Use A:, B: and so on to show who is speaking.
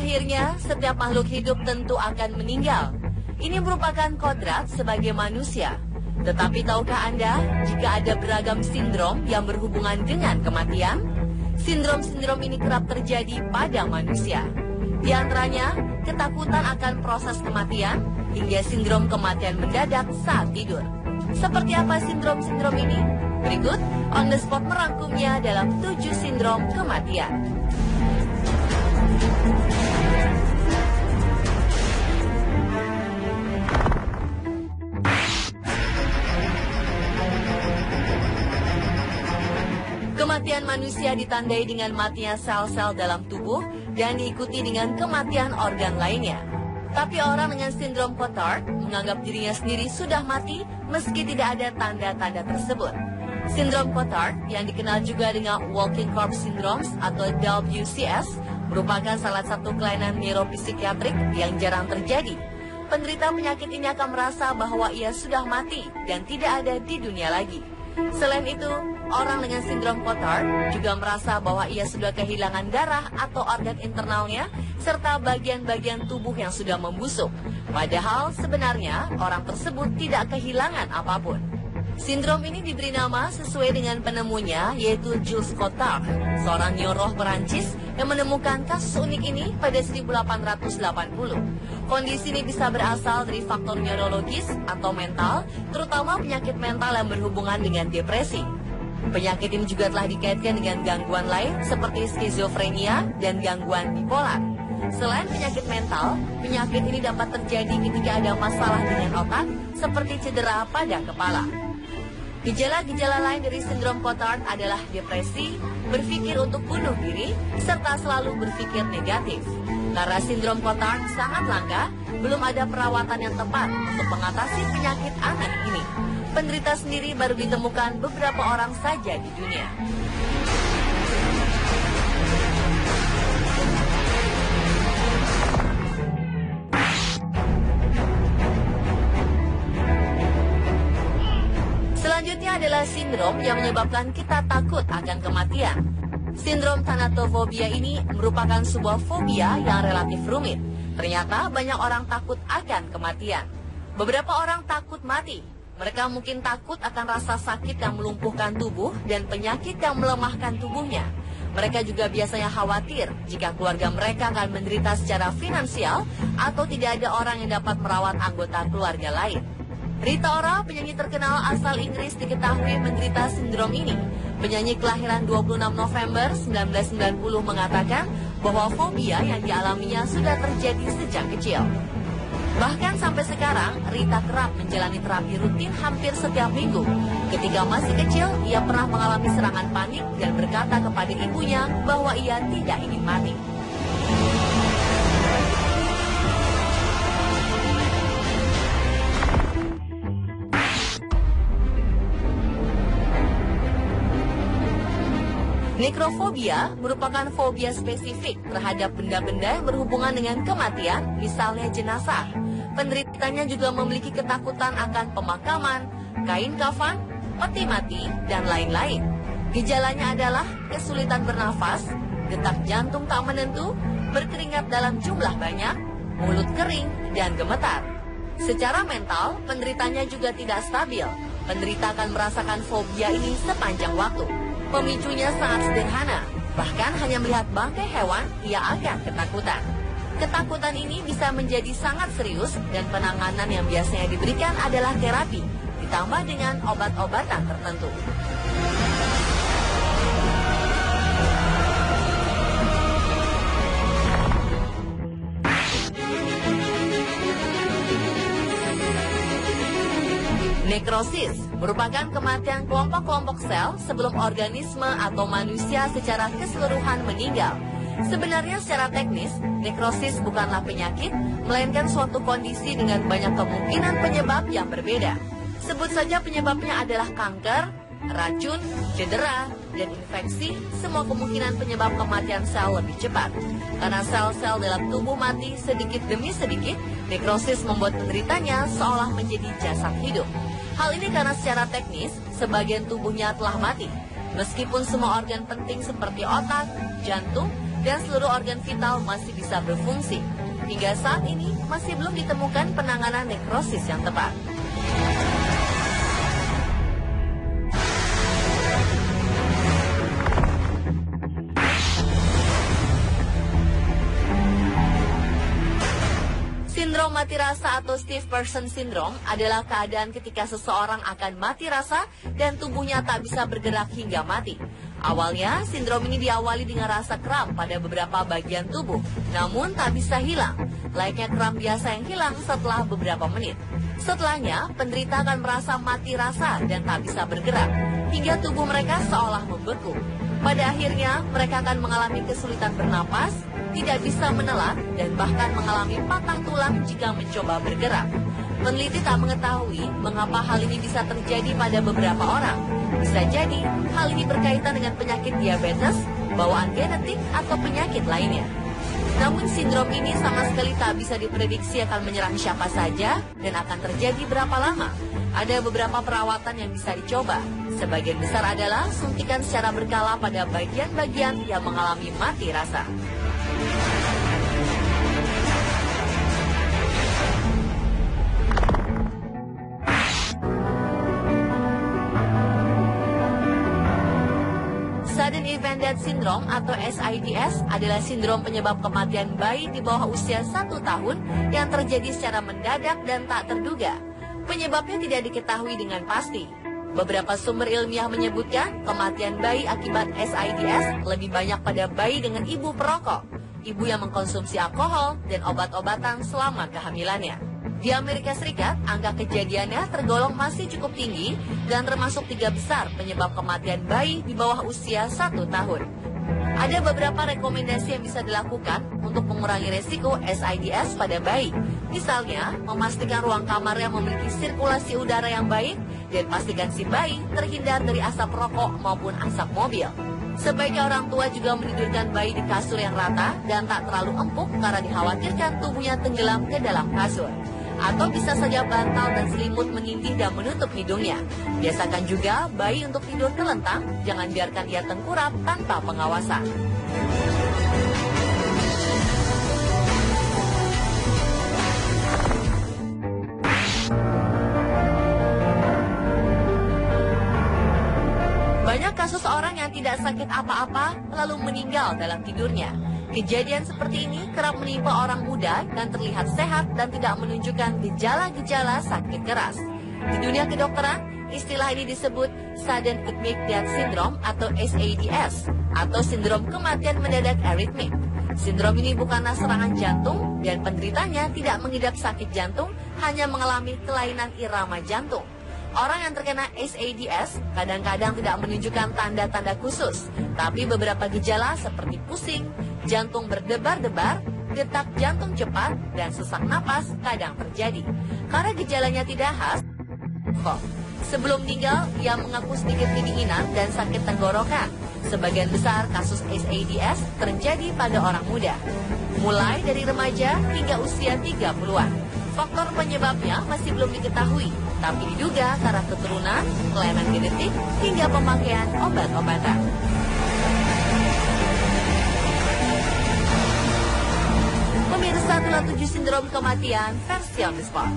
A: akhirnya, setiap makhluk hidup tentu akan meninggal. Ini merupakan kodrat sebagai manusia. Tetapi tahukah Anda, jika ada beragam sindrom yang berhubungan dengan kematian? Sindrom-sindrom ini kerap terjadi pada manusia. Di antaranya, ketakutan akan proses kematian, hingga sindrom kematian mendadak saat tidur. Seperti apa sindrom-sindrom ini? Berikut, On The Spot merangkumnya dalam 7 sindrom kematian. Kematian manusia ditandai dengan matinya sel-sel dalam tubuh dan diikuti dengan kematian organ lainnya. Tapi orang dengan sindrom Cotard menganggap dirinya sendiri sudah mati meski tidak ada tanda-tanda tersebut. Sindrom Cotard yang dikenal juga dengan Walking Corpse Syndrome atau WCS merupakan salah satu kelainan neuropsikiatrik yang jarang terjadi. Penderita penyakit ini akan merasa bahwa ia sudah mati dan tidak ada di dunia lagi. Selain itu, orang dengan sindrom Cotard juga merasa bahwa ia sudah kehilangan darah atau organ internalnya serta bagian-bagian tubuh yang sudah membusuk. Padahal sebenarnya orang tersebut tidak kehilangan apapun. Sindrom ini diberi nama sesuai dengan penemunya, yaitu Jules Cotard, seorang neurolog Perancis yang menemukan kasus unik ini pada 1880. Kondisi ini bisa berasal dari faktor neurologis atau mental, terutama penyakit mental yang berhubungan dengan depresi. Penyakit ini juga telah dikaitkan dengan gangguan lain seperti skizofrenia dan gangguan bipolar. Selain penyakit mental, penyakit ini dapat terjadi ketika ada masalah dengan otak, seperti cedera pada kepala. Gejala-gejala lain dari sindrom Cotard adalah depresi, berpikir untuk bunuh diri, serta selalu berpikir negatif. Karena sindrom Cotard sangat langka, belum ada perawatan yang tepat untuk mengatasi penyakit aneh ini. Penderita sendiri baru ditemukan beberapa orang saja di dunia. Selanjutnya adalah sindrom yang menyebabkan kita takut akan kematian. Sindrom thanatophobia ini merupakan sebuah fobia yang relatif rumit. Ternyata banyak orang takut akan kematian. Beberapa orang takut mati. Mereka mungkin takut akan rasa sakit yang melumpuhkan tubuh dan penyakit yang melemahkan tubuhnya. Mereka juga biasanya khawatir jika keluarga mereka akan menderita secara finansial atau tidak ada orang yang dapat merawat anggota keluarga lain. Rita Ora, penyanyi terkenal asal Inggris, diketahui menderita sindrom ini. Penyanyi kelahiran 26 November 1990 mengatakan bahwa fobia yang dialaminya sudah terjadi sejak kecil. Bahkan sampai sekarang, Rita kerap menjalani terapi rutin hampir setiap minggu. Ketika masih kecil, ia pernah mengalami serangan panik dan berkata kepada ibunya bahwa ia tidak ingin mati. Nekrofobia merupakan fobia spesifik terhadap benda-benda yang berhubungan dengan kematian, misalnya jenazah. Penderitanya juga memiliki ketakutan akan pemakaman, kain kafan, peti mati, dan lain-lain. Gejalanya adalah kesulitan bernafas, detak jantung tak menentu, berkeringat dalam jumlah banyak, mulut kering, dan gemetar. Secara mental, penderitanya juga tidak stabil. Penderita akan merasakan fobia ini sepanjang waktu. Pemicunya sangat sederhana, bahkan hanya melihat bangkai hewan, ia akan ketakutan. Ketakutan ini bisa menjadi sangat serius dan penanganan yang biasanya diberikan adalah terapi, ditambah dengan obat-obatan tertentu. Nekrosis merupakan kematian kelompok-kelompok sel sebelum organisme atau manusia secara keseluruhan meninggal. Sebenarnya secara teknis, nekrosis bukanlah penyakit, melainkan suatu kondisi dengan banyak kemungkinan penyebab yang berbeda. Sebut saja penyebabnya adalah kanker, racun, cedera, dan infeksi, semua kemungkinan penyebab kematian sel lebih cepat. Karena sel-sel dalam tubuh mati sedikit demi sedikit, nekrosis membuat penderitanya seolah menjadi jasad hidup. Hal ini karena secara teknis, sebagian tubuhnya telah mati. Meskipun semua organ penting seperti otak, jantung, dan seluruh organ vital masih bisa berfungsi. Hingga saat ini masih belum ditemukan penanganan nekrosis yang tepat. Sindrom mati rasa atau stiff person syndrome adalah keadaan ketika seseorang akan mati rasa dan tubuhnya tak bisa bergerak hingga mati. Awalnya, sindrom ini diawali dengan rasa kram pada beberapa bagian tubuh, namun tak bisa hilang, layaknya kram biasa yang hilang setelah beberapa menit. Setelahnya, penderita akan merasa mati rasa dan tak bisa bergerak, hingga tubuh mereka seolah membeku. Pada akhirnya, mereka akan mengalami kesulitan bernapas, tidak bisa menelan, dan bahkan mengalami patah tulang jika mencoba bergerak. Peneliti tak mengetahui mengapa hal ini bisa terjadi pada beberapa orang. Bisa jadi hal ini berkaitan dengan penyakit diabetes, bawaan genetik, atau penyakit lainnya. Namun sindrom ini sama sekali tak bisa diprediksi akan menyerang siapa saja dan akan terjadi berapa lama. Ada beberapa perawatan yang bisa dicoba. Sebagian besar adalah suntikan secara berkala pada bagian-bagian yang mengalami mati rasa. Sudden Event Death Syndrome atau SIDS adalah sindrom penyebab kematian bayi di bawah usia 1 tahun yang terjadi secara mendadak dan tak terduga. Penyebabnya tidak diketahui dengan pasti. Beberapa sumber ilmiah menyebutkan kematian bayi akibat SIDS lebih banyak pada bayi dengan ibu perokok, ibu yang mengkonsumsi alkohol dan obat-obatan selama kehamilannya. Di Amerika Serikat, angka kejadiannya tergolong masih cukup tinggi dan termasuk 3 besar penyebab kematian bayi di bawah usia 1 tahun. Ada beberapa rekomendasi yang bisa dilakukan untuk mengurangi resiko SIDS pada bayi. Misalnya, memastikan ruang kamar yang memiliki sirkulasi udara yang baik dan pastikan si bayi terhindar dari asap rokok maupun asap mobil. Sebaiknya orang tua juga menidurkan bayi di kasur yang rata dan tak terlalu empuk karena dikhawatirkan tubuhnya tenggelam ke dalam kasur. Atau bisa saja bantal dan selimut menindih dan menutup hidungnya. Biasakan juga bayi untuk tidur terlentang, jangan biarkan ia tengkurap tanpa pengawasan. Banyak kasus orang yang tidak sakit apa-apa lalu meninggal dalam tidurnya. Kejadian seperti ini kerap menimpa orang muda dan terlihat sehat dan tidak menunjukkan gejala-gejala sakit keras. Di dunia kedokteran, istilah ini disebut Sudden Ischemic Death Syndrome atau SIDS, atau sindrom kematian mendadak aritmik. Sindrom ini bukanlah serangan jantung dan penderitanya tidak mengidap sakit jantung, hanya mengalami kelainan irama jantung. Orang yang terkena SIDS kadang-kadang tidak menunjukkan tanda-tanda khusus, tapi beberapa gejala seperti pusing, jantung berdebar-debar, detak jantung cepat, dan sesak napas kadang terjadi. Karena gejalanya tidak khas, sebelum meninggal, ia mengaku sedikit kedinginan dan sakit tenggorokan. Sebagian besar kasus SIDS terjadi pada orang muda, mulai dari remaja hingga usia 30-an. Faktor penyebabnya masih belum diketahui, tapi diduga karena keturunan, kelainan genetik, hingga pemakaian obat-obatan. Pemirsa, itulah 7 sindrom kematian versi on the spot.